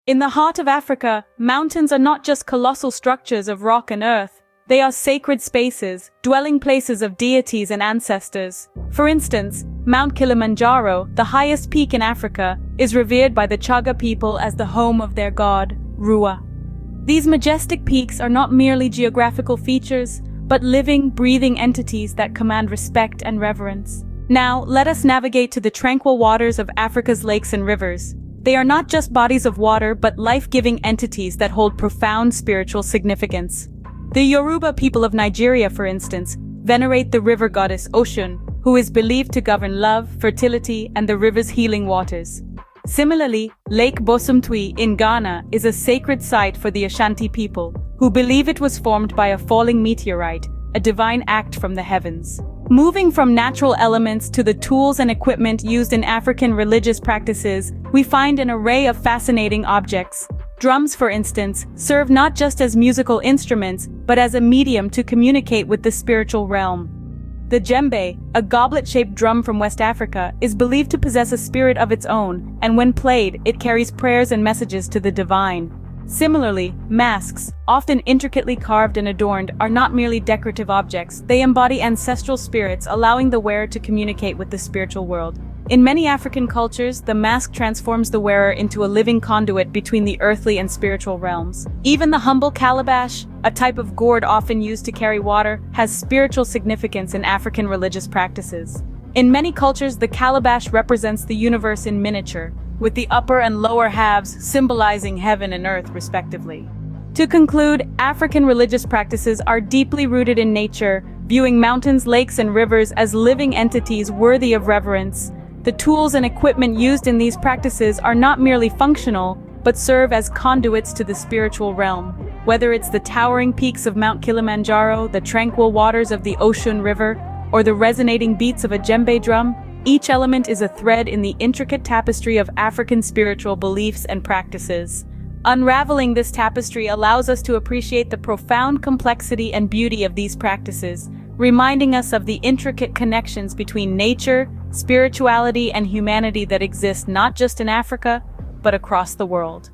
In the heart of Africa, mountains are not just colossal structures of rock and earth. They are sacred spaces, dwelling places of deities and ancestors. For instance, Mount Kilimanjaro, the highest peak in Africa, is revered by the Chaga people as the home of their god, Rua. These majestic peaks are not merely geographical features, but living, breathing entities that command respect and reverence. Now, let us navigate to the tranquil waters of Africa's lakes and rivers. They are not just bodies of water, but life-giving entities that hold profound spiritual significance. The Yoruba people of Nigeria, for instance, venerate the river goddess Oshun, who is believed to govern love, fertility, and the river's healing waters. Similarly, Lake Bosumtwi in Ghana is a sacred site for the Ashanti people, who believe it was formed by a falling meteorite, a divine act from the heavens. Moving from natural elements to the tools and equipment used in African religious practices, we find an array of fascinating objects. Drums, for instance, serve not just as musical instruments, but as a medium to communicate with the spiritual realm. The djembe, a goblet-shaped drum from West Africa, is believed to possess a spirit of its own, and when played, it carries prayers and messages to the divine. Similarly, masks, often intricately carved and adorned, are not merely decorative objects. They embody ancestral spirits, allowing the wearer to communicate with the spiritual world. In many African cultures, the mask transforms the wearer into a living conduit between the earthly and spiritual realms. Even the humble calabash, a type of gourd often used to carry water, has spiritual significance in African religious practices. In many cultures, the calabash represents the universe in miniature, with the upper and lower halves symbolizing heaven and earth, respectively. To conclude, African religious practices are deeply rooted in nature, viewing mountains, lakes, and rivers as living entities worthy of reverence. The tools and equipment used in these practices are not merely functional, but serve as conduits to the spiritual realm. Whether it's the towering peaks of Mount Kilimanjaro, the tranquil waters of the Oshun River, or the resonating beats of a djembe drum, each element is a thread in the intricate tapestry of African spiritual beliefs and practices. Unraveling this tapestry allows us to appreciate the profound complexity and beauty of these practices, reminding us of the intricate connections between nature, spirituality, and humanity that exist not just in Africa, but across the world.